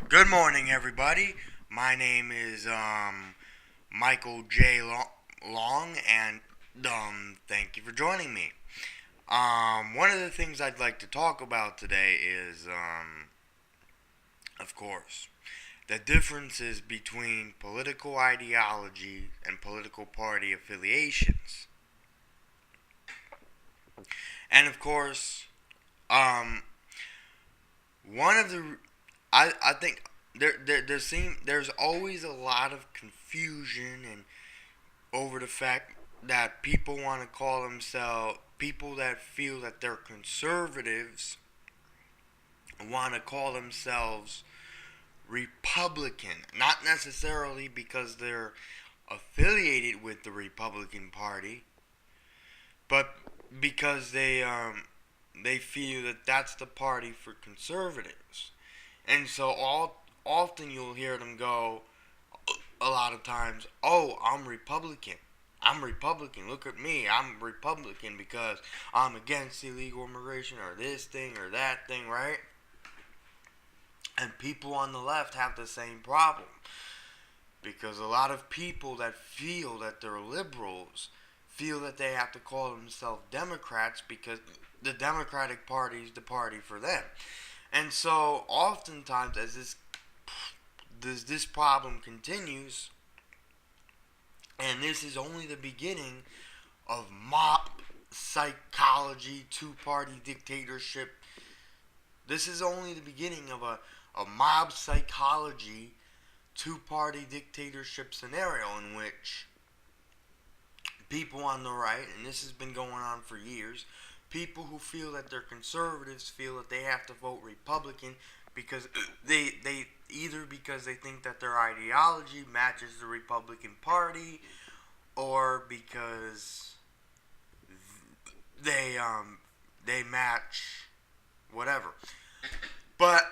Good morning, everybody. My name is Michael J. Long, and thank you for joining me. One of the things I'd like to talk about today is, of course, the differences between political ideology and political party affiliations, and of course, um, one of the I think there's always a lot of confusion and over the fact that people want to call themselves people that feel that they're conservatives want to call themselves Republican, not necessarily because they're affiliated with the Republican Party, but because they feel that that's the party for conservatives. And so often you'll hear them go a lot of times, "Oh, I'm Republican. I'm Republican. Look at me. I'm Republican because I'm against illegal immigration or this thing or that thing, right?" And people on the left have the same problem because a lot of people that feel that they're liberals feel that they have to call themselves Democrats because the Democratic Party is the party for them. And so oftentimes as this problem continues, and this is only the beginning of mob psychology, two-party dictatorship. This is only the beginning of a mob psychology, two-party dictatorship scenario in which people on the right, and this has been going on for years, people who feel that they're conservatives feel that they have to vote Republican because they either because they think that their ideology matches the Republican Party or because they match whatever. But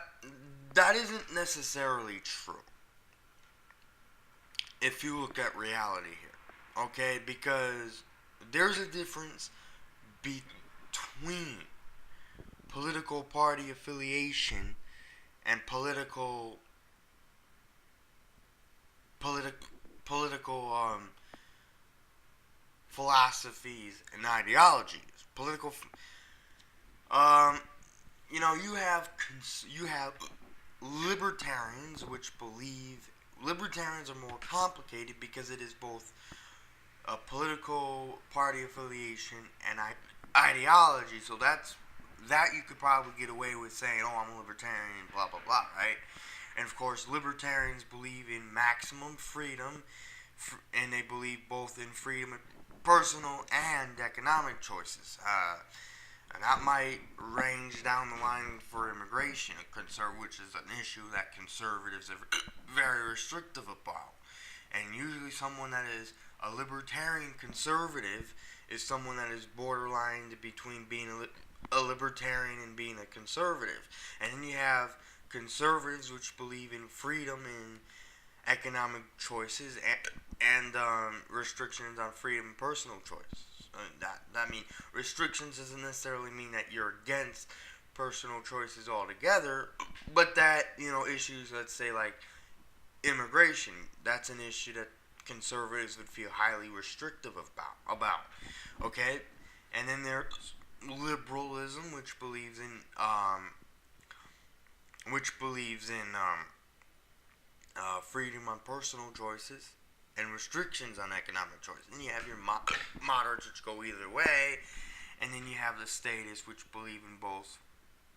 that isn't necessarily true if you look at reality here. Okay? Because there's a difference between political party affiliation and political philosophies and ideologies. Um, you have libertarians which believe libertarians are more complicated because it is both a political party affiliation and ideology. So that you could probably get away with saying, "Oh, I'm a libertarian," blah blah blah, right? And of course, libertarians believe in maximum freedom, and they believe both in freedom of personal and economic choices. And that might range down the line for immigration, which is an issue that conservatives are very restrictive about. And usually, someone that is a libertarian conservative is someone that is borderline between being a libertarian and being a conservative. And then you have conservatives which believe in freedom and economic choices and restrictions on freedom and personal choice. That mean restrictions doesn't necessarily mean that you're against personal choices altogether, but that issues, let's say like immigration, that's an issue that conservatives would feel highly restrictive about. Okay, and then there's liberalism, which believes in freedom on personal choices and restrictions on economic choice. Then you have your moderates, which go either way, and then you have the statists, which believe in both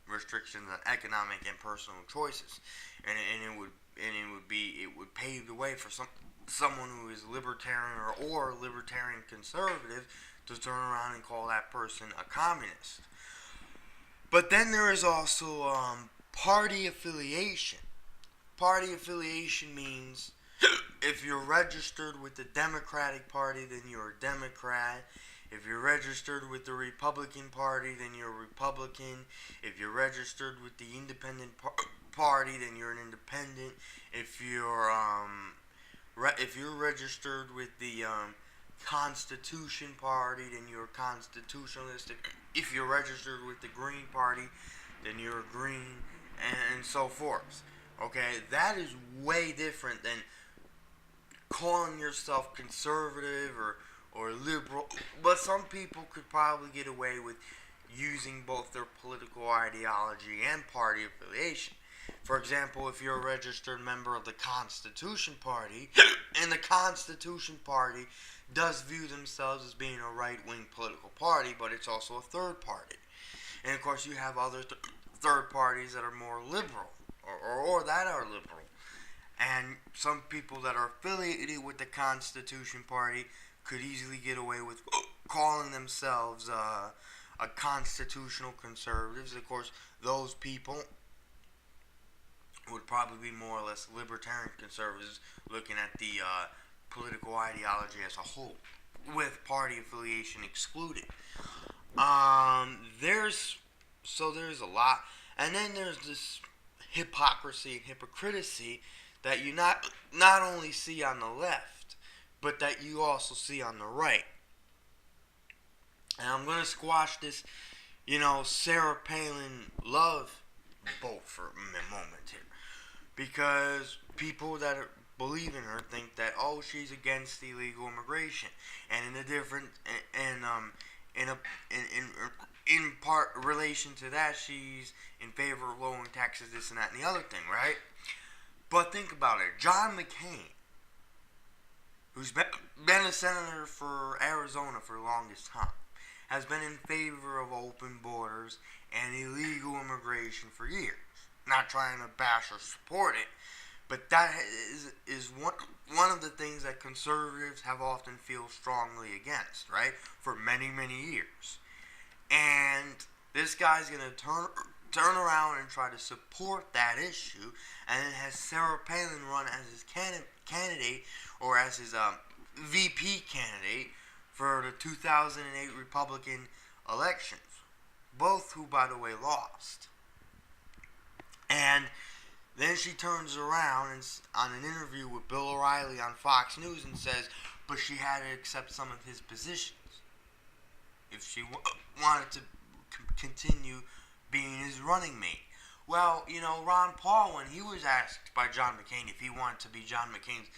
restrictions on economic and personal choices. And it would pave the way for someone who is libertarian or libertarian conservative to turn around and call that person a communist. But then there is also party affiliation. Party affiliation means if you're registered with the Democratic Party, then you're a Democrat. If you're registered with the Republican Party, then you're a Republican. If you're registered with the Independent Party, then you're an Independent. If you're registered with the Constitution Party, then you're a constitutionalist. If you're registered with the Green Party, then you're a Green, and so forth. Okay, that is way different than calling yourself conservative or liberal. But some people could probably get away with using both their political ideology and party affiliation. For example, if you're a registered member of the Constitution Party, and the Constitution Party does view themselves as being a right-wing political party, but it's also a third party. And of course, you have other third parties that are more liberal, or that are liberal. And some people that are affiliated with the Constitution Party could easily get away with calling themselves a constitutional conservatives. Of course, those people would probably be more or less libertarian conservatives, looking at the political ideology as a whole, with party affiliation excluded. There's a lot, and then there's this hypocrisy and hypocrisy that you not only see on the left, but that you also see on the right. And I'm gonna squash this, Sarah Palin love boat for a moment here, because people that believe in her think that she's against illegal immigration, and in a different in part relation to that, she's in favor of lowering taxes, this and that and the other thing, right? But think about it. John McCain, who's been a senator for Arizona for the longest time, has been in favor of open borders and illegal immigration for years. Not trying to bash or support it, but that is one of the things that conservatives have often feel strongly against, right? For many, many years. And this guy's going to turn around and try to support that issue, and then has Sarah Palin run as his candidate, or as his VP candidate for the 2008 Republican elections, both who, by the way, lost. And then she turns around and on an interview with Bill O'Reilly on Fox News and says, but she had to accept some of his positions if she wanted to continue being his running mate. Well, Ron Paul, when he was asked by John McCain if he wanted to be John McCain's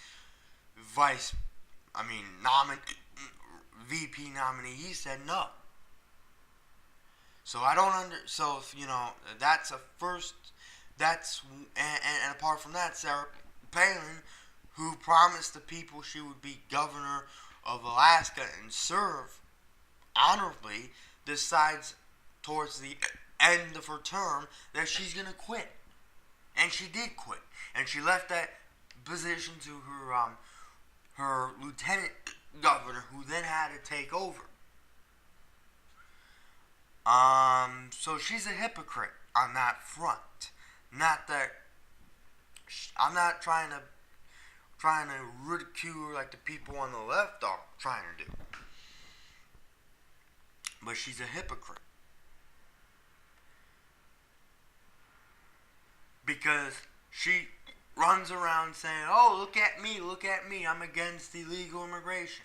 VP nominee, he said no. So I don't that's a first. And apart from that, Sarah Palin, who promised the people she would be governor of Alaska and serve honorably, decides towards the end of her term that she's going to quit. And she did quit. And she left that position to her lieutenant governor, who then had to take over. So she's a hypocrite on that front. Not that I'm not trying to ridicule her like the people on the left are trying to do. But she's a hypocrite. Because she runs around saying, look at me, I'm against illegal immigration.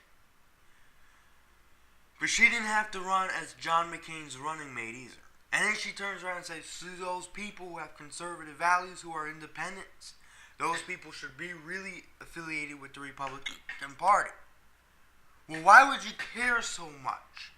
But she didn't have to run as John McCain's running mate either. And then she turns around and says, those people who have conservative values, who are independents, those people should be really affiliated with the Republican Party. Well, why would you care so much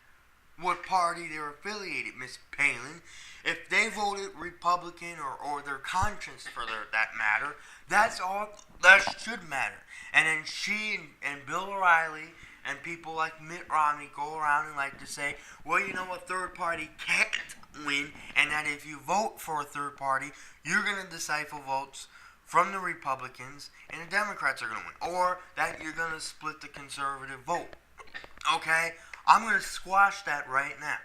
what party they're affiliated, Miss Palin? If they voted Republican or their conscience for that matter, that's all that should matter. And then she and Bill O'Reilly and people like Mitt Romney go around and like to say, well, a third party can't win, and that if you vote for a third party, you're going to decipher votes from the Republicans and the Democrats are going to win. Or that you're going to split the conservative vote. Okay? I'm going to squash that right now.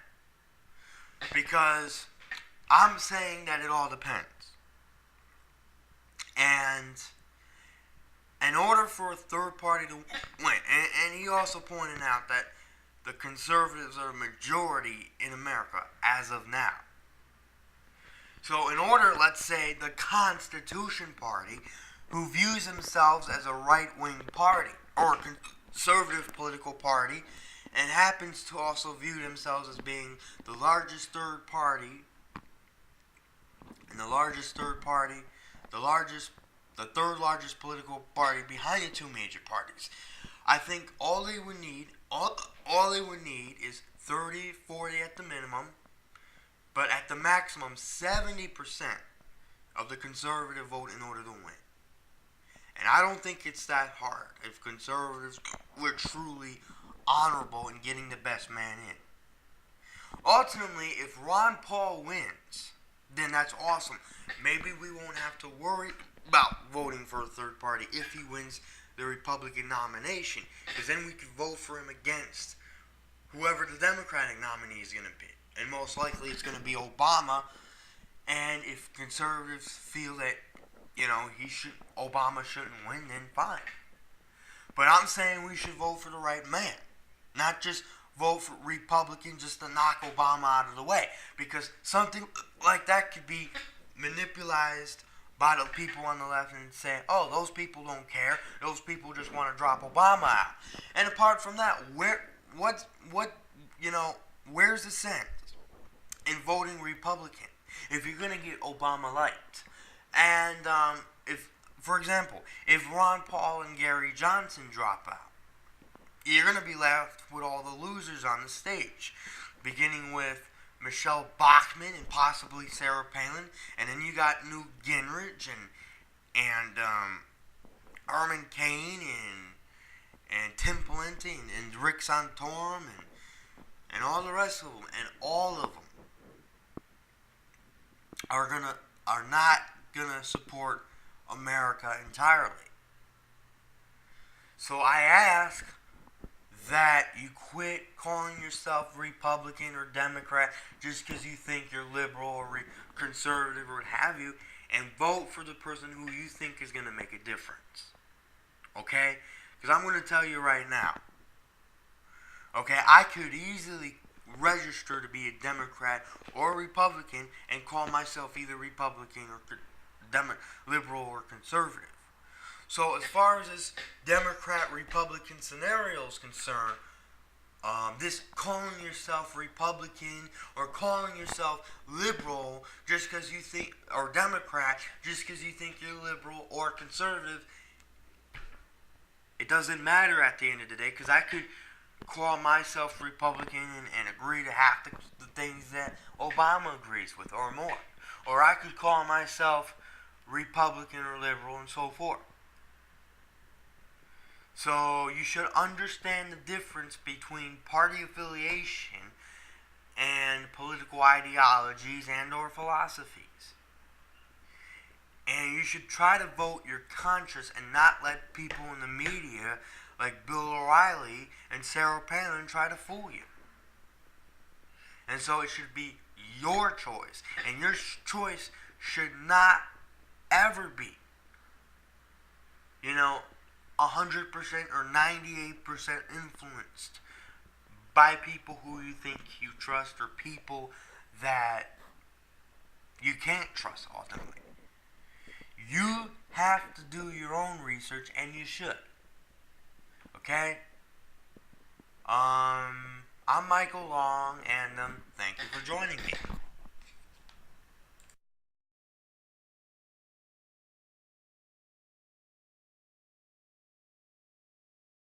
Because I'm saying that it all depends. And in order for a third party to win, and he also pointed out that the conservatives are a majority in America as of now. So in order, let's say, the Constitution Party, who views themselves as a right-wing party, or a conservative political party, and happens to also view themselves as being the largest third party, the third largest political party behind the two major parties. I think all they would need is 30, 40 at the minimum, but at the maximum 70% of the conservative vote in order to win. And I don't think it's that hard if conservatives were truly honorable in getting the best man in. Ultimately, if Ron Paul wins, then that's awesome. Maybe we won't have to worry about voting for a third party if he wins the Republican nomination, because then we could vote for him against whoever the Democratic nominee is going to be. And most likely it's going to be Obama. And if conservatives feel that, Obama shouldn't win, then fine. But I'm saying we should vote for the right man. Not just vote for Republican just to knock Obama out of the way. Because something like that could be manipulated by the people on the left and say, oh, those people don't care. Those people just want to drop Obama out. And apart from that, where's the sense in voting Republican if you're going to get Obama light? And if, for example, if Ron Paul and Gary Johnson drop out, you're going to be left with all the losers on the stage, beginning with Michelle Bachmann and possibly Sarah Palin, and then you got Newt Gingrich and Armin Cain and Tim Pawlenty and Rick Santorum and all the rest of them, and all of them are not gonna support America entirely. So I ask that you quit calling yourself Republican or Democrat just because you think you're liberal or conservative or what have you, and vote for the person who you think is going to make a difference. Okay? Because I'm going to tell you right now. Okay? I could easily register to be a Democrat or a Republican and call myself either Republican or liberal or conservative. So as far as this Democrat-Republican scenario is concerned, this calling yourself Republican or calling yourself liberal just because you think, or Democrat just because you think you're liberal or conservative, it doesn't matter at the end of the day, because I could call myself Republican and agree to half the things that Obama agrees with or more. Or I could call myself Republican or liberal and so forth. So you should understand the difference between party affiliation and political ideologies and or philosophies. And you should try to vote your conscience and not let people in the media like Bill O'Reilly and Sarah Palin try to fool you. And so it should be your choice. And your choice should not ever be, 100% or 98% influenced by people who you think you trust or people that you can't trust ultimately. You have to do your own research, and you should. Okay? I'm Michael Long, and thank you for joining me.